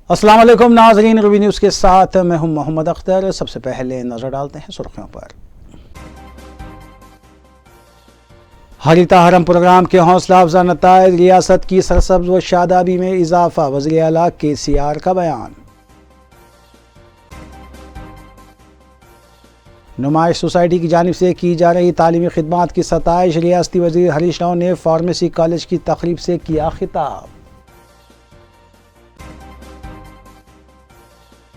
अस्सलाम वालेकुम नाज़रीन, रूबी न्यूज़ के साथ मैं हूं मोहम्मद अख्तर। सबसे पहले नज़र डालते हैं सुर्खियों पर। हरीता हरम प्रोग्राम के हौसला अफजा नताइज, रियासत की सरसब्ज व शादाबी में इजाफा, वज़ीर आला KCR का बयान। नुमाइश सोसाइटी की जानिब से की जा रही तालीमी खिदमात की सताइश, रियासती वज़ीर हरीश राव ने फार्मेसी कॉलेज की तकरीब से किया खिताब।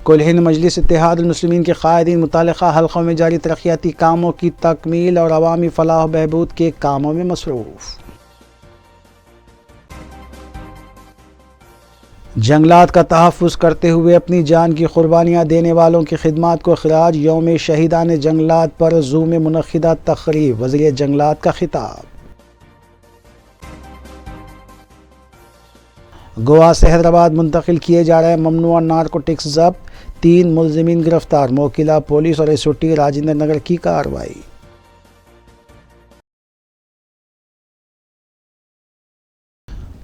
कुल हिंद मजलिस इत्तेहाद मुस्लिमीन के कायदीन मुतल्लिक़ा हल्क़ों में जारी तरक्याती कामों की तकमील और अवामी फलाह व बहबूद के कामों में मसरूफ़। जंगलात का तहफ़्फ़ुज़ करते हुए अपनी जान की कुर्बानियाँ देने वालों की खिदमात को खिराज यौम शहीदान जंगलात पर ज़ू में मुनक़्क़िदा तक़रीब, वज़ीर जंगलात का खिताब। गोवा से हैदराबाद मुंतकिल किए जा रहे ममनुआ नारकोटिक्स जब्त, 3 मुलजिमीन गिरफ्तार, मोकिला पुलिस और SOT राजेंद्र नगर की कार्रवाई।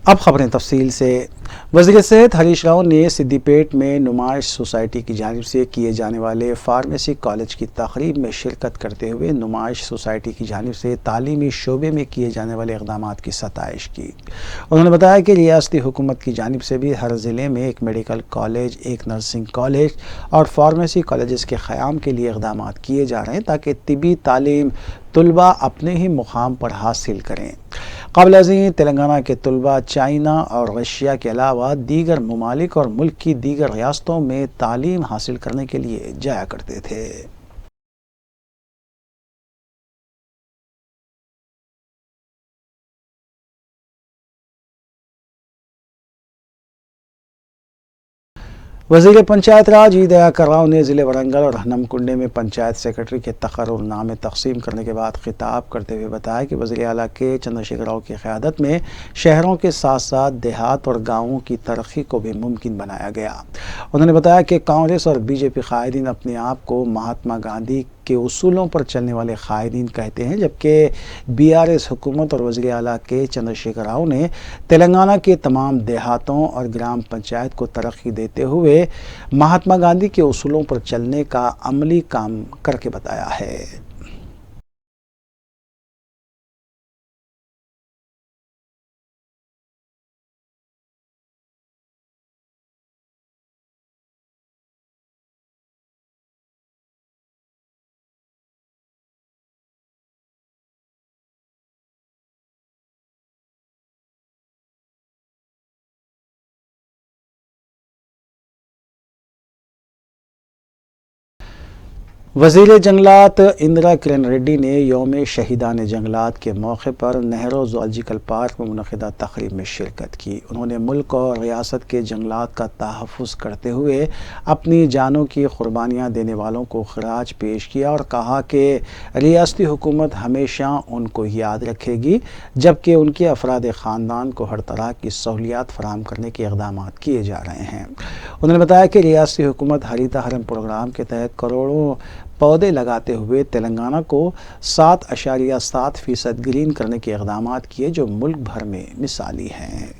अब खबरें तफसील से। वज़ीर सेहत हरीश राव ने सिद्दीपेट में नुमाइश सोसाइटी की जानिब से किए जाने वाले फार्मेसी कॉलेज की तकरीब में शिरकत करते हुए नुमाइश सोसाइटी की जानिब से तालीमी शोबे में किए जाने वाले इक़दामात की सताइश की। उन्होंने बताया कि रियासती हुकूमत की जानिब से भी हर ज़िले में एक मेडिकल कॉलेज, एक नर्सिंग कॉलेज और फार्मेसी कॉलेज के क़याम के लिए इक़दामात किए जा रहे हैं ताकि तिबी तालीम तलबा अपने ही मुकाम पर हासिल करें। क़ब्ल अज़ीं तेलंगाना के तलबा चाइना और रशिया के अलावा दीगर ममालिक और मुल्क की दीगर रियासतों में तालीम हासिल करने के लिए जाया करते थे। वज़ीर पंचायत राज ई दयाकर राव ने ज़िले वरंगल और हनमकुंडे में पंचायत सेक्रेटरी के तक़र्रुरनामे तक़सीम करने के बाद खिताब करते हुए बताया कि वज़ीर आला के चंद्रशेखर राव की क़यादत में शहरों के साथ साथ देहात और गाँवों की तरक्की को भी मुमकिन बनाया गया। उन्होंने बताया कि कांग्रेस और BJP कायदीन अपने आप को महात्मा गांधी के उसूलों पर चलने वाले कायदीन कहते हैं, जबकि BRS हुकूमत और वज़ीर आला के चंद्रशेखर राव ने तेलंगाना के तमाम देहातों और ग्राम पंचायत को तरक्की देते हुए महात्मा गांधी के उसूलों पर चलने का अमली काम करके बताया है। वज़ीर जंगलात इंदिरा किरण रेड्डी ने यौम शहीदान जंगलात के मौके पर नेहरू ज़ूलॉजिकल पार्क में मुनक़्क़िदा तक़रीब में शिरकत की। उन्होंने मुल्क और रियासत के जंगलात का तहफ़्फ़ुज़ करते हुए अपनी जानों की कुर्बानियाँ देने वालों को खिराज पेश किया और कहा कि रियासती हुकूमत हमेशा उनको याद रखेगी, जबकि उनके अफराद ख़ानदान को हर तरह की सहूलियात फराहम करने के इक़दामात किए जा रहे हैं। उन्होंने बताया कि रियासती हुकूमत हरीता हरम प्रोग्राम के तहत करोड़ों पौधे लगाते हुए तेलंगाना को 7.7% ग्रीन करने के इक़दामात किए, जो मुल्क भर में मिसाली हैं।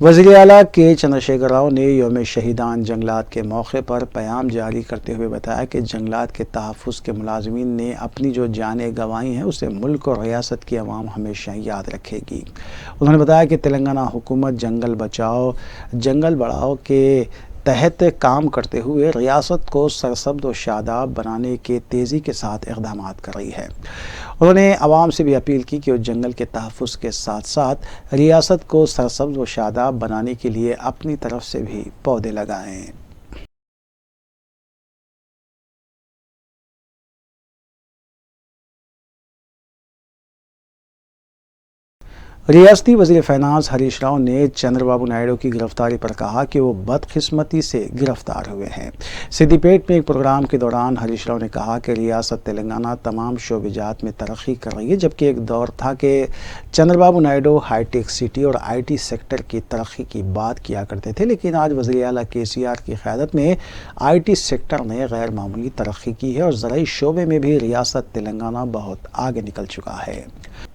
वज़ीर आला के चंद्रशेखर राव ने यौम शहीदान जंगलात के मौके पर पैगाम जारी करते हुए बताया कि जंगलात के तहफ़्फ़ुज़ के मुलाज़िमीन ने अपनी जो जानें गंवाई हैं उसे मुल्क और रियासत की अवाम हमेशा याद रखेगी। उन्होंने बताया कि तेलंगाना हुकूमत जंगल बचाओ जंगल बढ़ाओ के तहत काम करते हुए रियासत को सरसब्ज़ व शादाब बनाने के तेज़ी के साथ इक़दामात कर रही है। उन्होंने आवाम से भी अपील की कि वो जंगल के तहफ़्फ़ुज़ के साथ साथ रियासत को सरसब्ज़ व शादाब बनाने के लिए अपनी तरफ से भी पौधे लगाएँ। रियासती वज़ीर फ़ाइनेंस हरीश राव ने चंद्रबाबू नायडू की गिरफ्तारी पर कहा कि वो बदकिस्मती से गिरफ्तार हुए हैं। सिद्दीपेट में एक प्रोग्राम के दौरान हरीश राव ने कहा कि रियासत तेलंगाना तमाम शोबेजात में तरक्की कर रही है, जबकि एक दौर था कि चंद्रबाबू नायडू हाईटेक सिटी और IT सेक्टर की तरक्की की बात किया करते थे, लेकिन आज वज़ीर आला KCR की क़यादत में IT सेक्टर ने गैर मामूली तरक्की की है और ज़राई शोबे में भी रियासत तेलंगाना बहुत आगे निकल चुका है।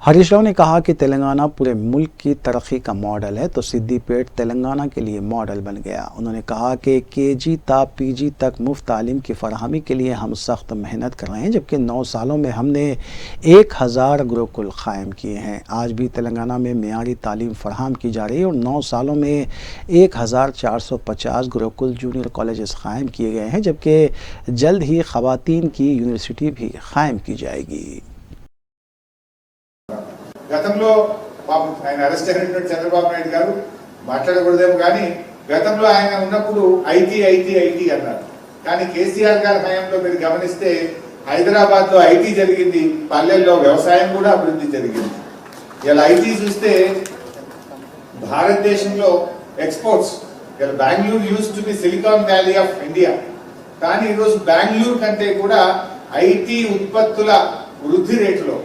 हरीश राव ने कहा कि तेलंगाना पूरे मुल्क की तरक्की का मॉडल है, तो सिद्दीपेट तेलंगाना के लिए मॉडल बन गया। उन्होंने कहा कि KG ता PG तक मुफ्त तालीम की फराहमी के लिए हम सख्त मेहनत कर रहे हैं, जबकि 9 सालों में हमने 1000 गुरुकुल कायम किए हैं। आज भी तेलंगाना में मेयारी तालीम फराहम की जा रही है और 9 सालों में 1450 गुरुकुल जूनियर कॉलेजेस कायम किए गए हैं, जबकि जल्द ही ख़वातीन की यूनिवर्सिटी भी कायम की जाएगी। గతంలో ఆయన అరెస్ట్ అయినటువంటి చంద్రబాబు నాయుడు గారు మాట్లాడకూడదేమో కానీ గతంలో ఆయన ఉన్నప్పుడు ఐటీ అన్నారు. కానీ కేసీఆర్ గారి హయాంలో మీరు గమనిస్తే హైదరాబాద్ లో ఐటీ జరిగింది, పల్లెల్లో వ్యవసాయం కూడా అభివృద్ధి జరిగింది. ఇలా ఐటీ చూస్తే భారతదేశంలో ఎక్స్పోర్ట్స్ ఇలా Bengaluru use to be silicon valley of India, కానీ ఈరోజు బెంగళూరు కంటే కూడా ఐటీ ఉత్పత్తుల వృద్ధి రేటులో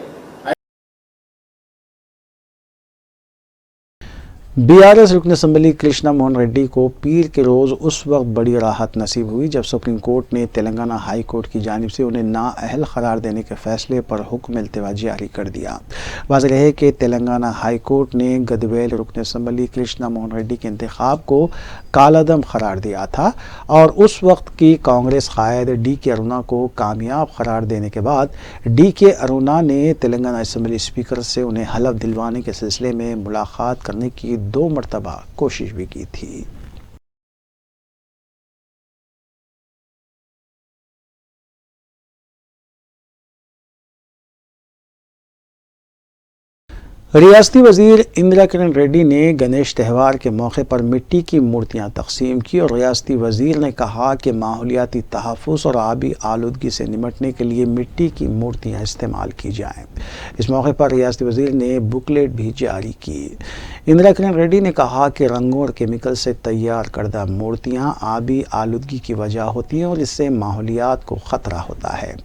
BRS रुकन असम्बली कृष्णा मोहन रेड्डी को पीर के रोज़ उस वक्त बड़ी राहत नसीब हुई जब सुप्रीम कोर्ट ने तेलंगाना हाई कोर्ट की जानिब से उन्हें नाअहल करार देने के फैसले पर हुक्म इल्तिवा जारी कर दिया। वाज़ेह है कि तेलंगाना हाई कोर्ट ने गदवेल रुकन असम्बली कृष्णा मोहन रेड्डी के इंतखाब को कालादम करार दिया था और उस वक्त की कांग्रेस कायद DK अरुणा को कामयाब करार देने के बाद DK अरुणा ने तेलंगाना असम्बली स्पीकर से उन्हें हलफ दिलवाने के सिलसिले में मुलाकात करने की 2 मरतबा कोशिश भी की थी। रियासती वज़ीर इंदिरा किरण रेड्डी ने गणेश त्यौहार के मौके पर मिट्टी की मूर्तियां तकसीम की और रियासती वज़ीर ने कहा कि माहौलियाती तहफ़्फ़ुज़ और आबी आलूदगी से निमटने के लिए मिट्टी की मूर्तियां इस्तेमाल की जाएं। इस मौके पर रियासती वज़ीर ने बुकलेट भी जारी की। इंदिरा किरण रेड्डी ने कहा कि रंगों और केमिकल से तैयार करदा मूर्तियां आबी आलूदगी की वजह होती हैं और इससे माहौलियात को ख़तरा होता है।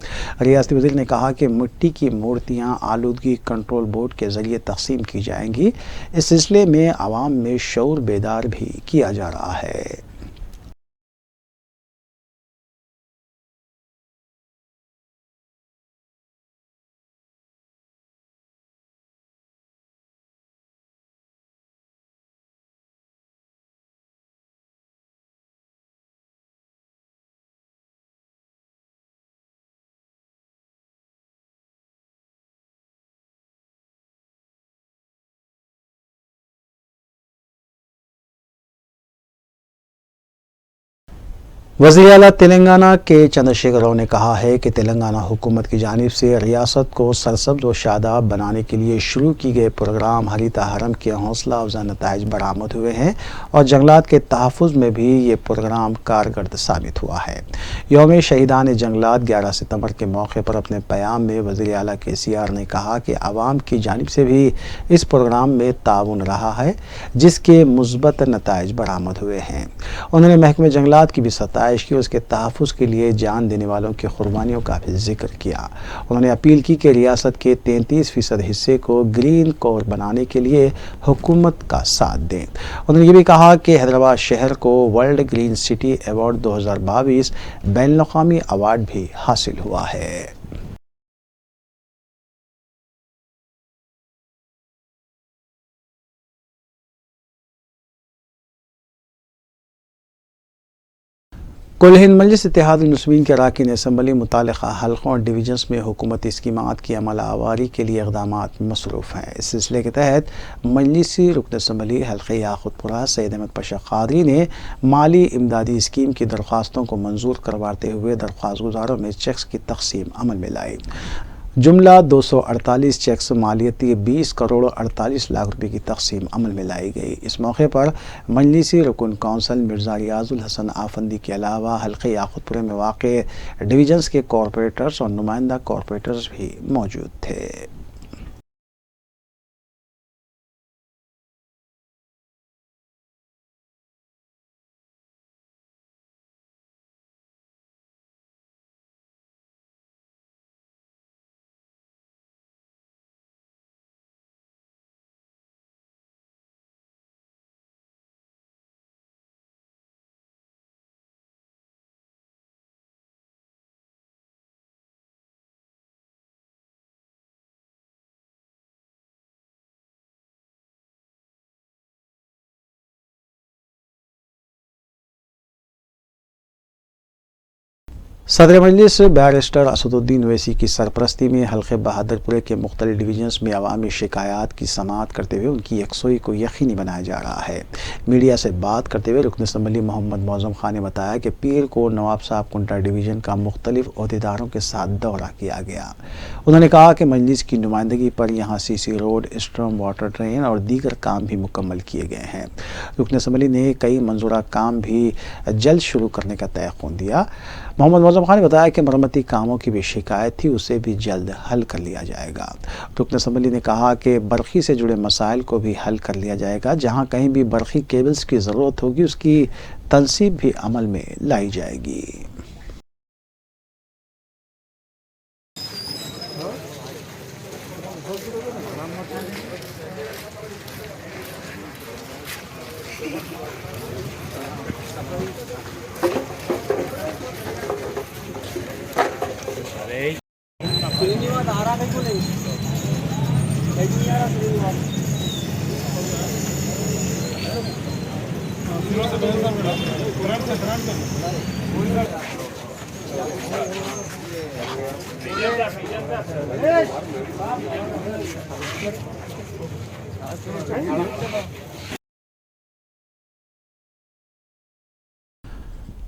रियासती वज़ीर ने कहा कि मिट्टी की मूर्तियां आलूदगी कंट्रोल बोर्ड के ज़रिए तक़सीम की जाएंगी। इस सिलसिले में आवाम में शऊर बेदार भी किया जा रहा है। वज़ीर आला तेलंगाना के चंद्रशेखर राव ने कहा है कि तेलंगाना हुकूमत की जानिब से रियासत को सरसब्ज़ व शादाब बनाने के लिए शुरू की गए प्रोग्राम हरीता हरम के हौसला अफजा नताइज बरामद हुए हैं और जंगलात के तहफ़्फ़ुज़ में भी ये प्रोग्राम कारगर साबित हुआ है। यौम शहीदान जंगलात 11 सितंबर के मौके पर अपने प्याम में वज़ीर आला KCR ने कहा कि आवाम की जानिब से भी इस प्रोग्राम में ताउन रहा है, जिसके मुस्बत नताइज बरामद हुए हैं। उन्होंने महकमे जंगलात की भी की उसके तहफ़्फ़ुज़ के लिए जान देने वालों की कुर्बानियों का भी जिक्र किया। उन्होंने अपील की कि रियासत के 33% हिस्से को ग्रीन कोर बनाने के लिए हुकूमत का साथ दें। उन्होंने ये भी कहा कि हैदराबाद शहर को वर्ल्ड ग्रीन सिटी अवार्ड 2022 बैनुल-अक़वामी अवार्ड भी हासिल हुआ है। कुल हिंद मजलिस इत्तेहादुल मुस्लिमीन के अरकान असम्बली मुतालिका हल्कों और डिवीजन्स में हुकूमती स्कीमात की अमल आवारी के लिए इक़दामात में मसरूफ़ हैं। इस सिलसिले के तहत मजलिसी रुकन असम्बली हल्के याक़ूतपुरा सैयद अहमद पाशा क़ादरी ने माली इमदादी स्कीम की दरख्वास्तों को मंजूर करवाते हुए दरख्वास्त गुज़ारों में चेक्स की तकसीम अमल में लाई। जुमला 248 चेक्स मालियती 20 करोड़ 48 लाख रुपए की तकसीम अमल में लाई गई। इस मौके पर मजलिसी रुकन कौंसल मिर्ज़ा रियाजुल हसन आफंदी के अलावा हल्के याक़ूतपुरा में वाक़े डिवीजन्स के कॉरपोरेटर्स और नुमाइंदा कॉरपोरेटर्स भी मौजूद थे। सदर मजलिस बैरिस्टर असदुद्दीन ओवैसी की सरपरस्ती में हल्के बहादुरपुर के मुख्तलिफ डिवीजन्स में अवामी शिकायत की समाअत करते हुए उनकी यकसोई को यकीनी बनाया जा रहा है। मीडिया से बात करते हुए रुकन असम्बली मोहम्मद मौज़म खान ने बताया कि पीर को नवाब साहब कुंटा डिवीज़न का मुख्तलिफ अहदेदारों के साथ दौरा किया गया। उन्होंने कहा कि मजलिस की नुमाइंदगी पर यहाँ CC road, storm water drain और दीगर काम भी मुकम्मल किए गए हैं। रुकन असम्बली ने कई मंजूरा काम भी जल्द शुरू करने का तयक़ुन दिया। मोहम्मद मौज़म खान ने बताया कि मरम्मती कामों की भी शिकायत थी, उसे भी जल्द हल कर लिया जाएगा। रुकन असम्बली ने कहा कि बरखी से जुड़े मसाइल को भी हल कर लिया जाएगा। जहां कहीं भी बरखी केबल्स की ज़रूरत होगी उसकी तनसीब भी अमल में लाई जाएगी।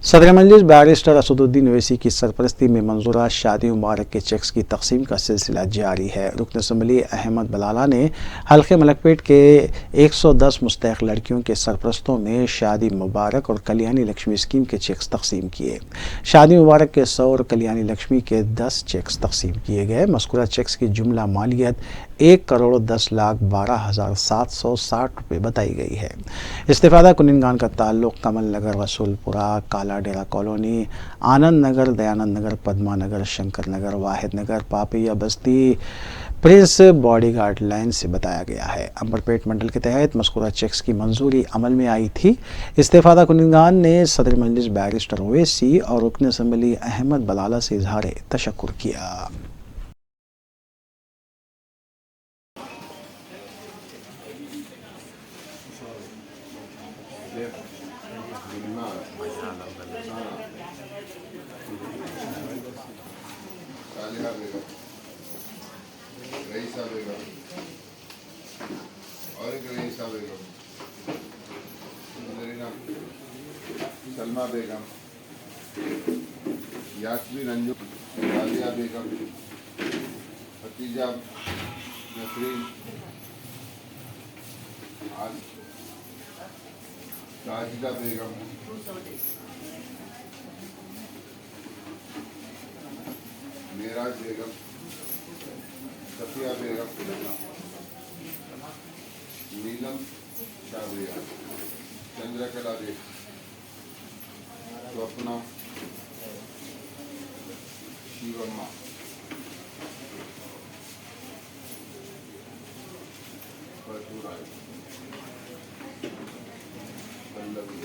सदर मजलिस बैरिस्टर असदुद्दीन ओवैसी की सरपरस्ती में मंजूरा शादी मुबारक के चेक्स की तकसीम का सिलसिला जारी है। रुकन असम्बली अहमद बलाला ने हल्के मलकपेट के 110 मुस्तहक लड़कियों के सरपरस्तों में शादी मुबारक और कल्याणी लक्ष्मी स्कीम के चेक्स तकसीम किए। शादी मुबारक के 100 और कल्याणी लक्ष्मी के 10 चेक्स तकसीम किए गए। मज़कूरा चेक्स की जुमला मालियत 1,10,12,760 रुपये बताई गई है। इस्तेफादा कुनिनगान का ताल्लुक कमल नगर, रसूलपुरा, काला डेरा कॉलोनी, आनंद नगर, दयानंद नगर, पद्मा नगर, शंकर नगर, वाहिद नगर, पापिया बस्ती, प्रिंस बॉडीगार्ड लाइन से बताया गया है। अंबरपेट मंडल के तहत मज़कूरा चेक्स की मंजूरी अमल में आई थी। इस्तेफादा कुनिनगान ने सदर मजलिस बैरिस्टर ओवैसी और रुकन असम्बली अहमद बलाला से इजहार तशक्कुर किया। रईसा बेगम और एक रईसा बेगम, सलमा बेगम, यास्मीन अंजू, राजिया बेगम, खतीजा नसरीन, साजिदा बेगम, मेराज बेगम, सफिया बेगम, नीलम शाहरिया, चंद्रकला बेगम, स्वप्ना, शिवम्मा, परशुराम, पल्लवी,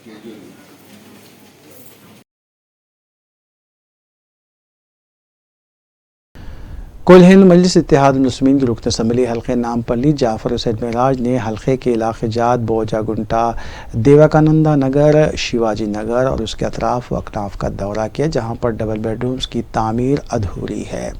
केजल। कुल हिंद मजलिस इत्तेहाद मुस्लिमीन की रुकन असम्बली हल्के नाम पर ली जाफ़र हुसैन मेराज ने हल्के के इलाके जात बोजा गुंटा, देवकानंदा नगर, शिवाजी नगर और उसके अतराफ व अकनाफ का दौरा किया, जहां पर डबल बेडरूम्स की तामीर अधूरी है।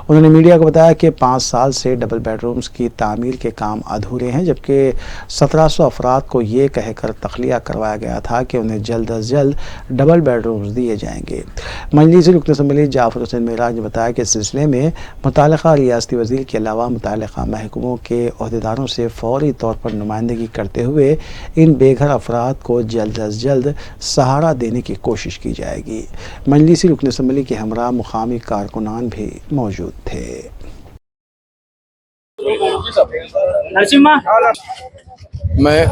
उन्होंने मीडिया को बताया कि 5 साल से डबल बेडरूम्स की तामीर के काम अधूरे हैं, जबकि 1700 अफराद को ये कहकर तखलिया करवाया गया था कि उन्हें जल्द अज जल्द डबल बेडरूम्स दिए जाएंगे। मजलिस रुकन असम्बली जाफ़र हुसैन मेराज ने बताया कि इस सिलसिले में मुतालिका रियासती वज़ीर के अलावा मुतालिका महकमों के अहदेदारों से फौरी तौर पर नुमाइंदगी करते हुए इन बेघर अफराद को जल्द अज जल्द सहारा देने की कोशिश की जाएगी। मजलिसी रुकन असम्बली के हमरा मुकामी कारकुनान भी मौजूद थे। मैं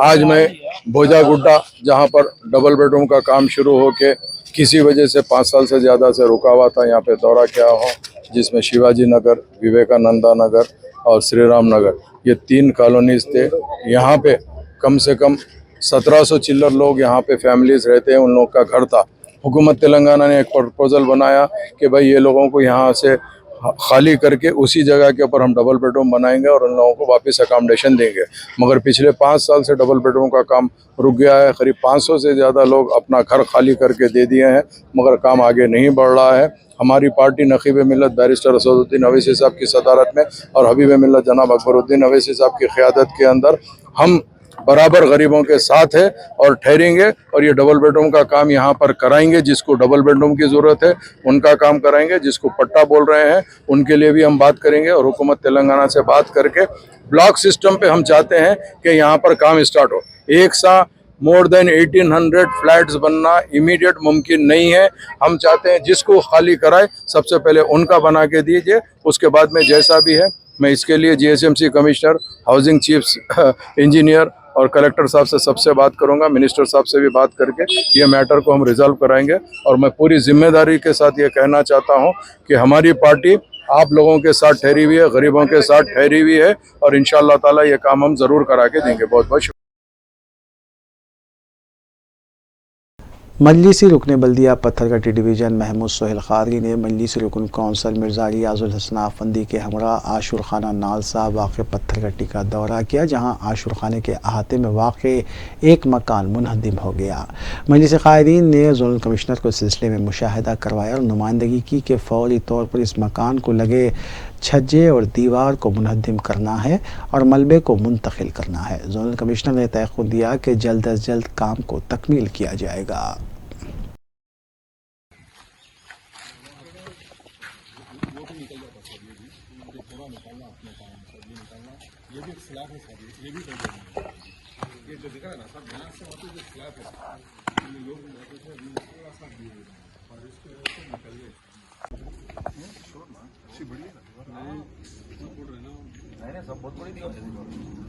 आज मैं भोजा गुड्डा, जहाँ पर डबल बेडरूम का काम शुरू होके किसी वजह से 5 साल से ज़्यादा से रुका हुआ था, यहाँ पे दौरा किया हूँ, जिसमें शिवाजी नगर, विवेकानंदा नगर और श्री राम नगर, ये 3 कॉलोनीज थे। यहाँ पे कम से कम 1700 चिल्लर लोग यहाँ पे फैमिलीज रहते हैं, उन लोगों का घर था। हुकूमत तेलंगाना ने एक प्रपोजल बनाया कि भाई ये लोगों को यहाँ से खाली करके उसी जगह के ऊपर हम डबल बेडरूम बनाएंगे और उन लोगों को वापस अकोमोडेशन देंगे। मगर पिछले 5 साल से डबल बेडरूम का काम रुक गया है। करीब 500 से ज़्यादा लोग अपना घर खाली करके दे दिए हैं, मगर काम आगे नहीं बढ़ रहा है। हमारी पार्टी नकीब मिल्लत बैरिस्टर असदुद्दीन अवैसी साहब की सदारत में और हबीब मिल्लत जनाब अकबरुद्दीन अवैसी साहब की क़यादत के अंदर हम बराबर गरीबों के साथ है और ठहरेंगे और ये डबल बेडरूम का काम यहाँ पर कराएंगे। जिसको डबल बेडरूम की ज़रूरत है उनका काम कराएंगे, जिसको पट्टा बोल रहे हैं उनके लिए भी हम बात करेंगे और हुकूमत तेलंगाना से बात करके ब्लॉक सिस्टम पे हम चाहते हैं कि यहाँ पर काम स्टार्ट हो। एक सा मोर देन 1800 फ्लैट्स बनना इमीडिएट मुमकिन नहीं है। हम चाहते हैं जिसको खाली कराए सबसे पहले उनका बना के दीजिए, उसके बाद में जैसा भी है मैं इसके लिए GHMC commissioner, housing chief engineer और कलेक्टर साहब से सबसे बात करूंगा, मिनिस्टर साहब से भी बात करके ये मैटर को हम रिजॉल्व कराएंगे। और मैं पूरी जिम्मेदारी के साथ ये कहना चाहता हूँ कि हमारी पार्टी आप लोगों के साथ ठहरी हुई है, गरीबों के साथ ठहरी हुई है और इंशाअल्लाह ताला ये काम हम ज़रूर करा के देंगे। बहुत बहुत शुक्रिया। मजलिसी रुकन बल्दिया पत्थरगट्टी डिवीज़न महमूद सोहेल खादरी ने मजलिसी रुकन कौंसल मिर्ज़ा रियाजुल हसन अफंदी के हमरा आशुर खाना नालसा वाक़ पत्थरगट्टी का दौरा किया, जहां आशुर खाने के अहाते में वाक़ एक मकान मुनहदिम हो गया। मजलिस क़ायदीन ने ज़ोनल कमिश्नर को सिलसिले में मुशाहिदा करवाया और नुमाइंदगी की कि फ़ौरी तौर पर इस मकान को लगे छज्जे और दीवार को मुनहदिम करना है और मलबे को मुंतकिल करना है। ज़ोनल कमिश्नर ने तयक़ुद दिया कि जल्द अज जल्द काम को तकमील किया जाएगा।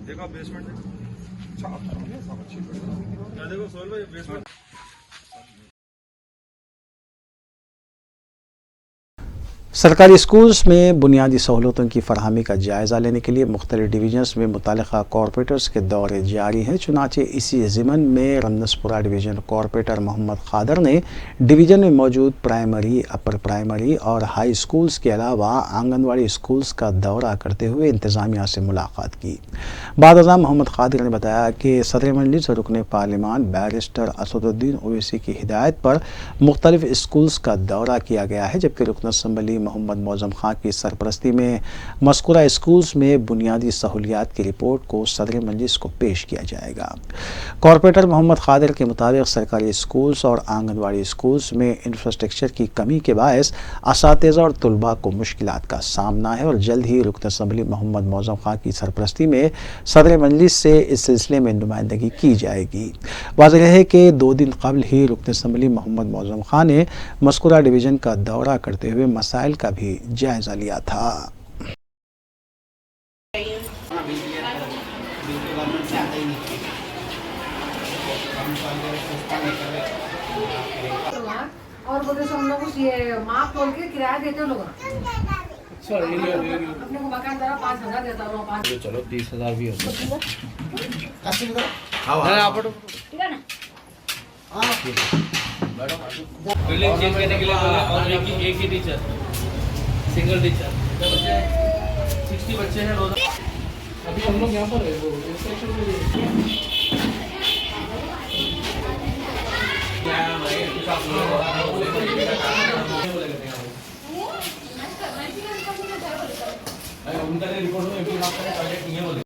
देखो बेसमेंट है, देखो सोहेल भाई बेसमेंट। सरकारी स्कूल्स में बुनियादी सहूलतों की फरहमी का जायज़ा लेने के लिए मुख्तलिफ डिवीजन्स में मुतल्लिक़ा कॉरपोरेटर्स के दौरे जारी हैं। चुनाचे इसी ज़िमन में रमनसपुरा डिवीज़न कॉरपोरेटर मोहम्मद खादर ने डिवीज़न में मौजूद प्राइमरी, अपर प्राइमरी और हाई स्कूल्स के अलावा आंगनवाड़ी स्कूल्स का दौरा करते हुए इंतज़ामिया से मुलाकात की। बाद मोहम्मद खादर ने बताया कि सदर मजलिस रुकन पार्लिमान बैरिस्टर असदुद्दीन ओवैसी की हिदायत पर मुख्तलिफ स्कूल्स का दौरा किया गया है, जबकि रुकन असम्बली मोहम्मद मौज़म खां की सरपरस्ती में मज़कूरा स्कूल्स में बुनियादी सहूलियात की रिपोर्ट को सदर मजलिस को पेश किया जाएगा। कॉरपोरेटर मोहम्मद खादर के मुताबिक सरकारी स्कूल्स और आंगनवाड़ी स्कूल्स में इंफ्रास्ट्रक्चर की कमी के बायस असातिज़ा और तलबा को मुश्किलात का सामना है और जल्द ही रुकन असम्बली मोहम्मद मौज़म खां की सरपरस्ती में सदर मजलिस से इस सिलसिले में नुमाइंदगी की जाएगी। वाज़ेह है कि 2 दिन कबल ही रुकन असम्बली मोहम्मद मौज़म खां ने मज़कूरा डिवीज़न का दौरा करते हुए मसाइल का भी जायजा लिया था। और बोले हम लोग ये माफ बोल के किराया देते हो लोग। अच्छा अपने को मकान जरा 5,000 देता हूँ, 5 चलो 30,000 भी होता है। ठीक है ना। बिल्डिंग चेंज करने के लिए और एक ही टीचर, सिंगल टीचर। 60 बच्चे हैं रोज। अभी हम लोग यहाँ पर है वो इंस्पेक्शन में उनका रिपोर्ट में बोले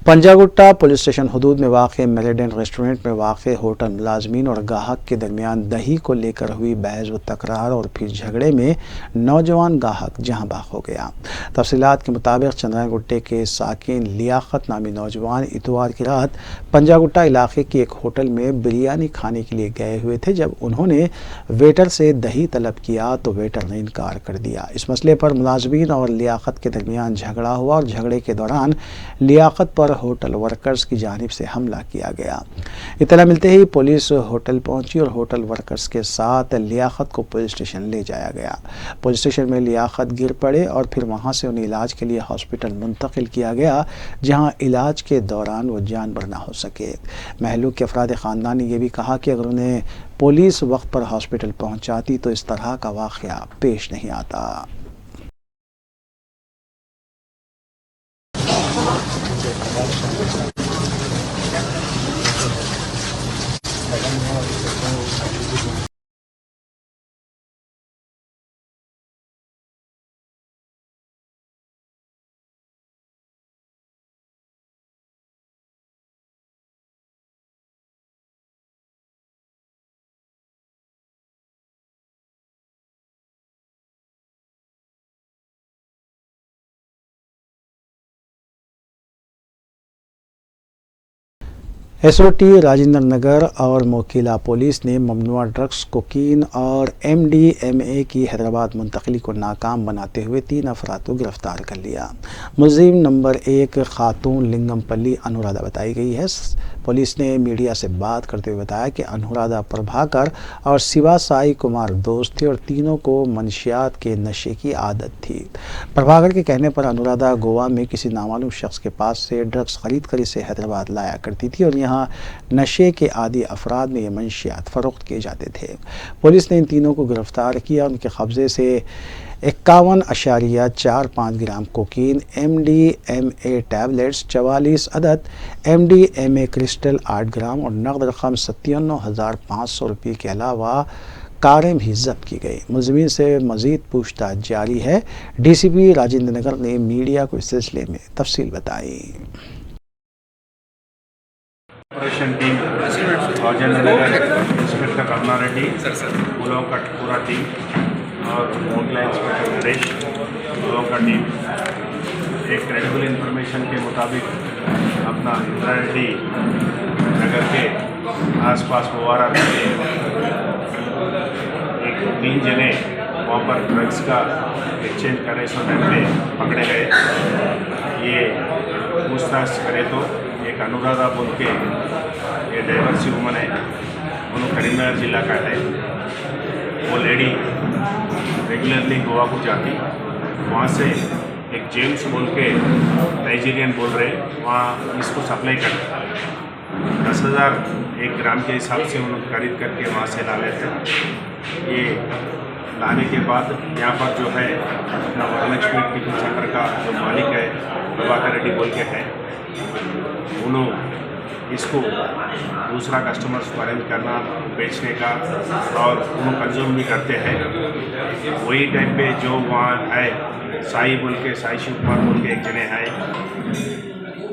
पंजागुट्टा पुलिस स्टेशन हदूद में वाक़ मेरिडियन रेस्टोरेंट में वाक़ होटल मुलाजमीन और गाहक के दरमियान दही को लेकर हुई बहस व तकरार और फिर झगड़े में नौजवान गाहक जहां बाग हो गया। तफसीलात के मुताबिक चंद्रागुट्टे के साकिन लियाकत नामी नौजवान इतवार की रात पंजागुट्टा इलाके के एक होटल में बिरयानी खाने के लिए गए हुए थे। जब उन्होंने वेटर से दही तलब किया तो वेटर ने इनकार कर दिया। इस मसले पर मुलाजमीन और लियाकत के दरमियान झगड़ा हुआ और झगड़े के दौरान लियाकत पर होटल वर्कर्स की जानिब से हमला किया गया। इत्तला मिलते ही पुलिस होटल पहुंची और होटल वर्कर्स के साथ लियाकत को पुलिस स्टेशन ले जाया गया। पुलिस स्टेशन में लियाकत गिर पड़े और फिर वहां से उन्हें इलाज के लिए हॉस्पिटल मुंतकिल किया गया, जहां इलाज के दौरान वो जान बर ना हो सके। महलूक के अफराद ख़ानदान ने यह भी कहा कि अगर उन्हें पुलिस वक्त पर हॉस्पिटल पहुंचाती तो इस तरह का वाक़या पेश नहीं आता। एसओटी राजेंद्र नगर और मोकिला पुलिस ने ममनुआ ड्रग्स कोकीन और MDMA की हैदराबाद मुंतकली को नाकाम बनाते हुए 3 अफराद को गिरफ्तार कर लिया। मुलजिम नंबर 1 खातून लिंगमपल्ली अनुराधा बताई गई है। पुलिस ने मीडिया से बात करते हुए बताया कि अनुराधा प्रभाकर और शिवा साई कुमार दोस्त थे और तीनों को मनशियात के नशे की आदत थी। प्रभाकर के कहने पर अनुराधा गोवा में किसी नामालूम शख्स के पास से ड्रग्स खरीद कर इसे हैदराबाद लाया करती थी और यहाँ नशे के आदी अफराद में ये मंशियात फ़रोख्त किए जाते थे। पुलिस ने इन तीनों को गिरफ्तार किया। उनके कब्जे से 51.45 ग्राम कोकीन, MDMA टैबलेट्स 44 अदद, MDMA क्रिस्टल 8 ग्राम और नकद रकम 57,500 रुपये के अलावा कारें भी जब्त की गई। मुलजिमीन से मज़ीद पूछताछ जारी है। DCP राजेंद्र नगर ने मीडिया को इस सिलसिले में तफसील बताई। Operation team Rajendra Nagar inspector Ramna Reddy, पुलों का पूरा टीम और मोगला इंस्पेक्टर नरेश, पुलों का टीम एक क्रेडिबल इंफॉर्मेशन के मुताबिक अपना इंदिरा रेड्डी नगर के आसपास मुवारा में एक 3 जगह वहाँ पर ड्रग्स का एक्सचेंज करने समय में पकड़े गए। ये पूछताछ करें तो एक अनुराधा बोल के ये डाइवर्सी वुमन है, उन्होंने करीमनगर जिला का है। वो लेडी रेगुलरली गोवा को जाती, वहाँ से एक जेम्स बोल के नाइजीरियन बोल रहे, वहाँ इसको सप्लाई करते 10,000 1 ग्राम के हिसाब से उन्होंने खरीद करके वहाँ से ला लेते। ये लाने के बाद यहाँ पर जो है अपना वरलक्ष्मी टिफिन सेंटर का जो मालिक है प्रभाकर रेड्डी बोल के है, उन्होंने इसको दूसरा कस्टमर्स को अरेंज करना, बेचने का और उन्होंने कंज्यूम भी करते हैं। वही टाइम पे जो वहाँ है साई बोल के, साई शिव कुमार बोल के एक जने है,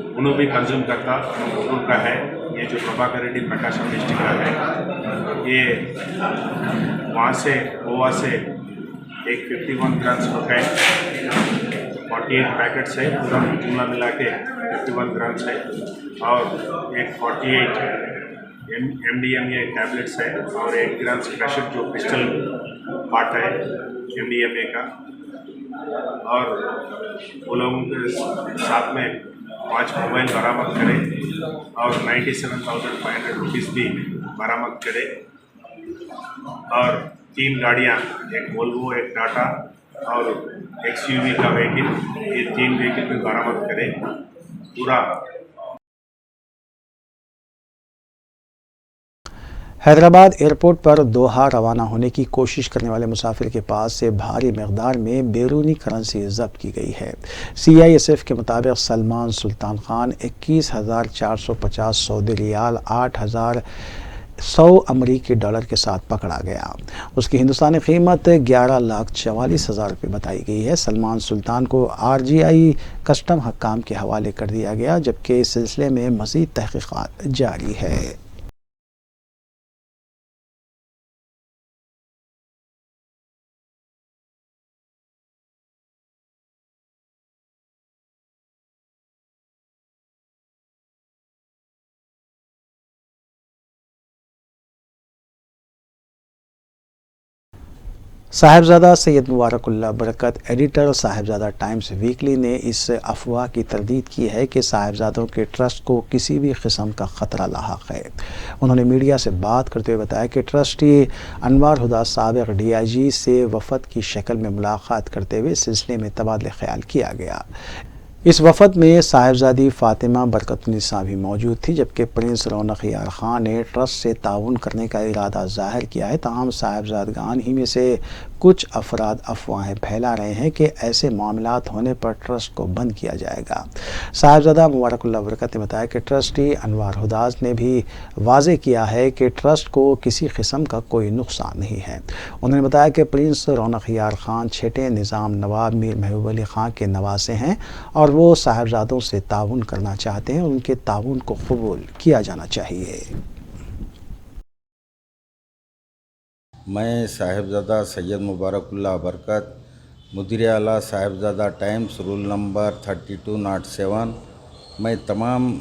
उन्होंने भी कंज्यूम करता उनका है। ये जो प्रभाकर रेड्डी प्रकाशम डिस्ट्रिक्ट का है, ये वहाँ से गोवा से एक 51 ग्राम्स कोकाइन 48 पैकेट्स है, पूरा जुमला मिला के 51 ग्राम्स है और एक 48 MDMA टैबलेट्स है और 1 ग्राम्स क्रशर जो क्रिस्टल पार्ट है MDMA का। और वो लोगों के साथ में 5 मोबाइल बरामद करें और 97,500 रुपीज़ भी बरामद करें और 3 गाड़ियाँ, एक वोल्वो, एक टाटा और XUV का व्हीकल, ये 3 व्हीकल भी बरामद करें। पूरा हैदराबाद एयरपोर्ट पर दोहा रवाना होने की कोशिश करने वाले मुसाफिर के पास से भारी मकदार में बैरूनी करेंसी जब्त की गई है। CISF के मुताबिक सलमान सुल्तान खान 21,450 सऊदी रियाल 8,100 अमरीकी डॉलर के साथ पकड़ा गया। उसकी हिंदुस्तानी कीमत 11,44,000 रुपये बताई गई है। सलमान सुल्तान को RGI कस्टम हकाम के हवाले कर दिया गया, जबकि इस सिलसिले में मज़ीद तहकीक़ात जारी है। साहिबजादा सैयद मुबारकुल्लाह बरकत, एडिटर साहिबजादा टाइम्स वीकली ने इस अफवाह की तरदीद की है कि साहिबजादों के ट्रस्ट को किसी भी किस्म का ख़तरा लाहक है। उन्होंने मीडिया से बात करते हुए बताया कि ट्रस्टी अनवार हुदा साबिक DIG से वफद की शक्ल में मुलाकात करते हुए इस सिलसिले में तबादले ख्याल किया गया। इस वफद में साहिबजादी फातिमा बरकतुन्निसा भी मौजूद थी, जबकि प्रिंस रौनक यार खान ने ट्रस्ट से ताउन करने का इरादा जाहिर किया है। तमाम साहिबजादगान ही में से कुछ अफराद अफवाहें फैला रहे हैं कि ऐसे मामलात होने पर ट्रस्ट को बंद किया जाएगा। साहिबजादा मुबारकुल्लाह बरकत ने बताया कि ट्रस्टी अनवार हुदाज ने भी वाज़ेह किया है कि ट्रस्ट को किसी किस्म का कोई नुकसान नहीं है। उन्होंने बताया कि प्रिंस रौनक यार खान छठे निज़ाम नवाब मीर महबूब अली खां के नवासे हैं और वो साहिबजादों से ताउन करना चाहते हैं। उनके ताउन को कबूल किया जाना चाहिए। मैं साहिबजादा सैयद मुबारकुल्लाह बरकत, मुदीर आला साहिबजादा टाइम्स, रूल नंबर 3207। मैं तमाम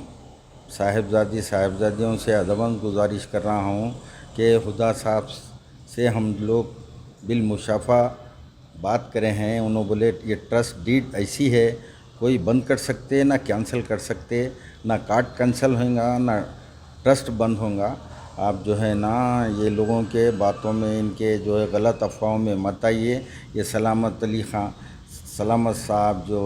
साहिबजादियों से अदबन गुजारिश कर रहा हूँ कि खुदा साहब से हम लोग बिलमुशाफा बात करें हैं। उन्होंने बोले ये ट्रस्ट डीड ऐसी है, कोई बंद कर सकते ना कैंसिल कर सकते, ना कार्ड कैंसिल होगा ना ट्रस्ट बंद होगा। आप जो है ना ये लोगों के बातों में, इनके जो है गलत अफवाहों में मत आइए। ये सलामत अली खां, सलामत साहब, जो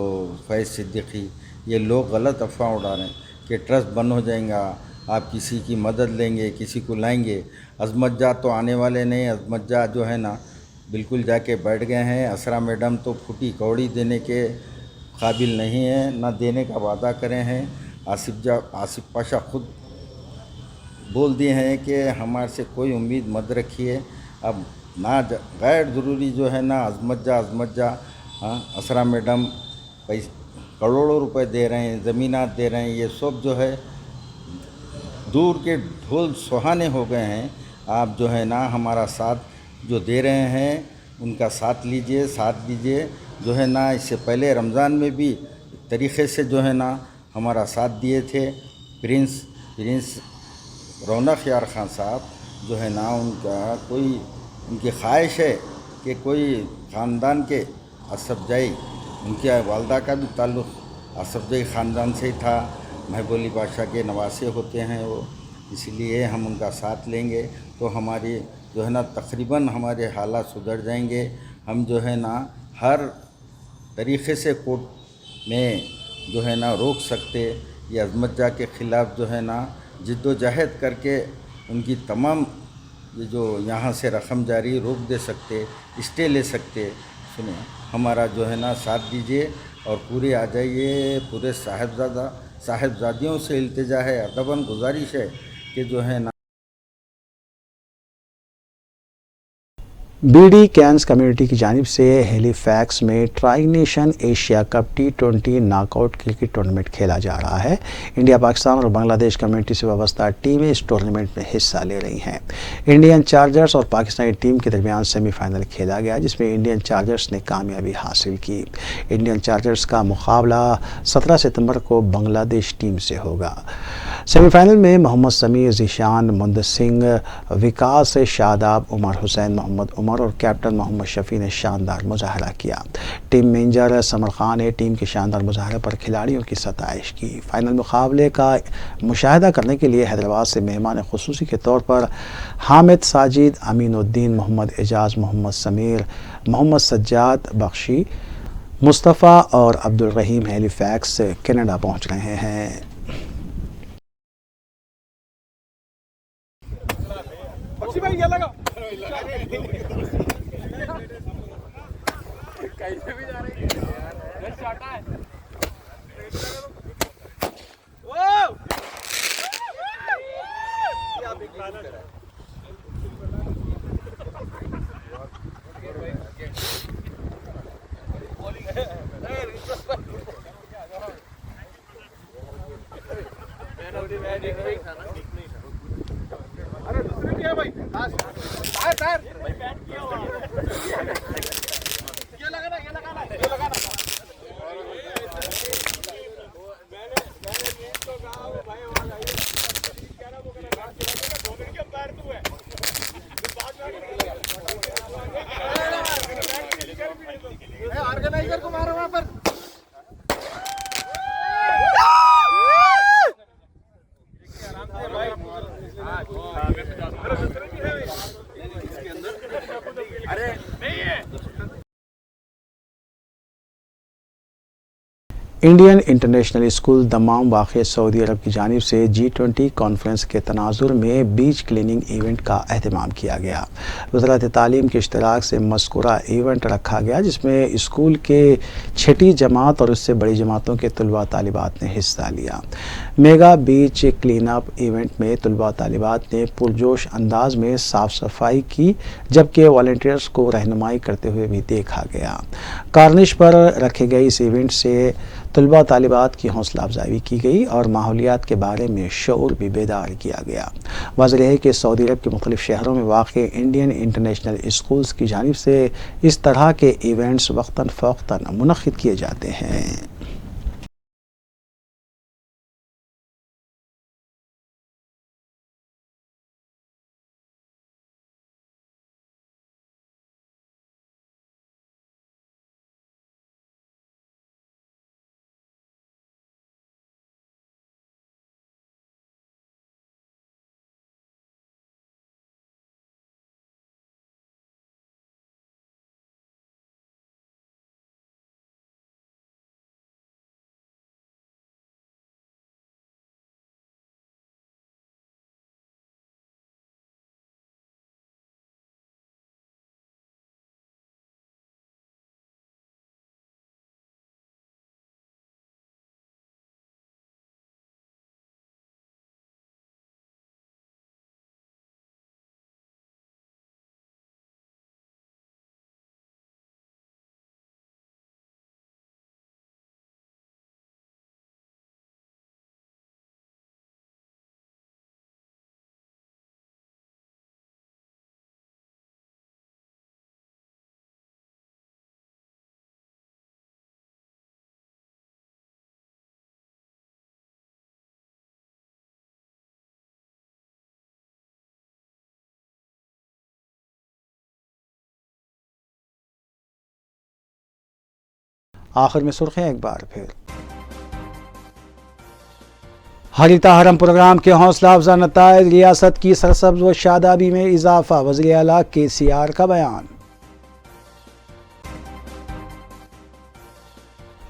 फैज़ सिद्दीकी, ये लोग गलत अफवाह उड़ा रहे हैं कि ट्रस्ट बंद हो जाएगा, आप किसी की मदद लेंगे, किसी को लाएंगे। अज़मत तो आने वाले नहीं। अज़मत जो है ना बिल्कुल जाके बैठ गए हैं। असरा मैडम तो फूटी कौड़ी देने के काबिल नहीं है, ना देने का वादा करें हैं। आसिफ पाशा खुद बोल दिए हैं कि हमारे से कोई उम्मीद मत रखिए। अब ना गैर ज़रूरी जो है ना अज़मत जा असरा मैडम पैसे करोड़ों रुपए दे रहे हैं, ज़मीनात दे रहे हैं। ये सब जो है दूर के ढोल सुहाने हो गए हैं। आप जो है ना हमारा साथ जो दे रहे हैं उनका साथ दीजिए। जो है ना इससे पहले रमज़ान में भी तरीक़े से जो है ना हमारा साथ दिए थे। प्रिंस रौनक यार खान साहब जो है ना उनकी ख्वाहिश है कि कोई ख़ानदान के असफजाई, उनके वालदा का भी ताल्लुक़ असफजाई ख़ानदान से ही था। महबूब अली बादशाह के नवासे होते हैं वो, इसलिए हम उनका साथ लेंगे तो हमारी जो है ना तकरीबन हमारे हालात सुधर जाएंगे। हम जो है ना हर तरीक़े से कोर्ट में जो है ना रोक सकते, ये अज़मत के ख़िलाफ़ जो है ना जिद्दोजहद करके उनकी तमाम ये जो यहाँ से रकम जारी रोक दे सकते, स्टे ले सकते। सुनिए, हमारा जो है ना साथ दीजिए और पूरे आ जाइए। पूरे साहिबजादियों से इल्तिजा है, अदबन गुजारिश है कि जो है ना बीडी कैंस कम्युनिटी की जानिब से हेलीफैक्स में tri nation Asia cup T20 knockout cricket tournament खेला जा रहा है। इंडिया, पाकिस्तान और बांग्लादेश कम्युनिटी से वाबस्ता टीमें इस टूर्नामेंट में हिस्सा ले रही हैं। इंडियन चार्जर्स और पाकिस्तानी टीम के दरमियान सेमीफाइनल खेला गया, जिसमें इंडियन चार्जर्स ने कामयाबी हासिल की। इंडियन चार्जर्स का मुकाबला 17 सितंबर को बांग्लादेश टीम से होगा। सेमीफाइनल में मोहम्मद समीर, ज़ीशान, मुंदसिंह, विकास, शादाब, उमर हुसैन, मोहम्मद उमर और कैप्टन मोहम्मद शफी ने शानदार मुजाहरा किया। टीम मैनेजर समर खान ने टीम के शानदार मुजाहरे पर खिलाड़ियों की सताइश की। फाइनल मुकाबले का मुशाहिदा करने के लिए हैदराबाद से मेहमान खुसूसी के तौर पर हामिद साजिद, अमीनुद्दीन, मोहम्मद एजाज, मोहम्मद समीर, मोहम्मद सज्जाद बख्शी, मुस्तफ़ा और अब्दुल रहीम हेलीफैक्स कनाडा पहुँच रहे हैं। ऑर्गेनाइजर को मारो वहां पर। आराम से भाई। इंडियन इंटरनेशनल स्कूल दमाम वाक़ सऊदी अरब की जानिब से G20 कॉन्फ्रेंस के तनाजुर में बीच क्लीनिंग इवेंट का अहतमाम किया गया। वज़ारत तालीम के इश्तराक से मज़कूरा इवेंट रखा गया, जिसमें स्कूल के छठी जमात और उससे बड़ी जमातों के तलबा तालिबात ने हिस्सा लिया। मेगा बीच क्लीन अप इवेंट में तलबा तालिबात ने पुरजोश अंदाज में साफ़ सफाई की, जबकि वॉलंटियर्स को रहनुमाई करते हुए भी देखा गया। कार्निश पर रखे गए इस इवेंट से तलबा तालिबात की हौसला अफजाई की गई और माहौलियात के बारे में शऊर भी बेदार किया गया। वाज़ेह है कि सऊदी अरब के मुख्तलिफ शहरों में वाक़ इंडियन इंटरनेशनल स्कूल्स की जानिब से इस तरह के इवेंट्स वक्तन फ़ौक़तन मुनक़्क़िद किए जाते हैं। आखिर में सुर्खियां एक बार फिर। हरीता हरम प्रोग्राम के हौसला अफजा नताइज, रियासत की सरसब्ज व शादाबी में इजाफा, वज़ीर आला KCR का बयान।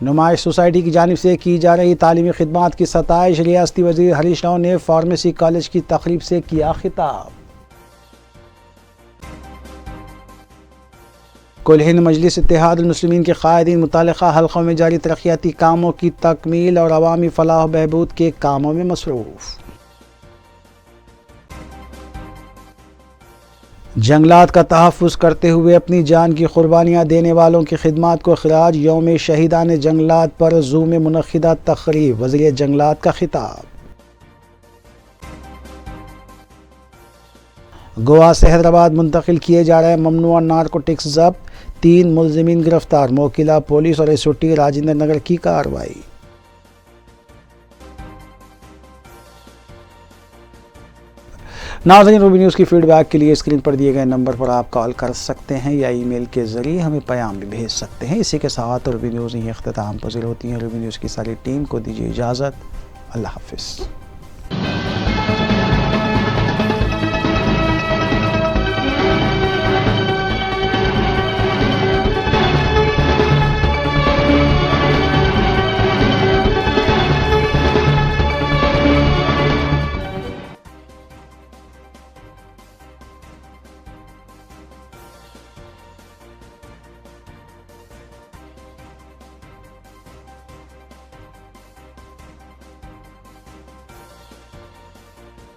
नुमाइश सोसाइटी की जानिब से की जा रही तालीमी खिदमात की सताइश, रियासती वज़ीर हरीश राव ने फार्मेसी कॉलेज की तकरीब से किया खिताब। कुल हिंद मजलिस इत्तेहाद मुस्लिमीन के कायदीन मुतालिका हल्कों में जारी तरक्याती कामों की तकमील और अवामी फलाह व बहबूद के कामों में मसरूफ़। जंगलात का तहफ़्फ़ुज़ करते हुए अपनी जान की कुर्बानियाँ देने वालों की खिदमात को खिराज यौम शहीदान जंगलात पर ज़ू में मुनक़्क़िदा तक़रीब, वज़ीर जंगलात का खिताब। गोवा से हैदराबाद मुंतकिल किए जा रहे ममनुआ नारकोटिक्स ज़ब्त, 3 मुलज़िमीन गिरफ्तार, मोकिला पुलिस और SOT राजेंद्र नगर की कार्रवाई। नाज़रीन, रूबी न्यूज़ की फीडबैक के लिए स्क्रीन पर दिए गए नंबर पर आप कॉल कर सकते हैं या ईमेल के ज़रिए हमें पैगाम भी भेज सकते हैं। इसी के साथ रूबी न्यूज़ यहीं इख्तिताम पज़ीर होती है। रूबी न्यूज़ की सारी टीम को दीजिए इजाज़त। अल्लाह हाफ़िज़।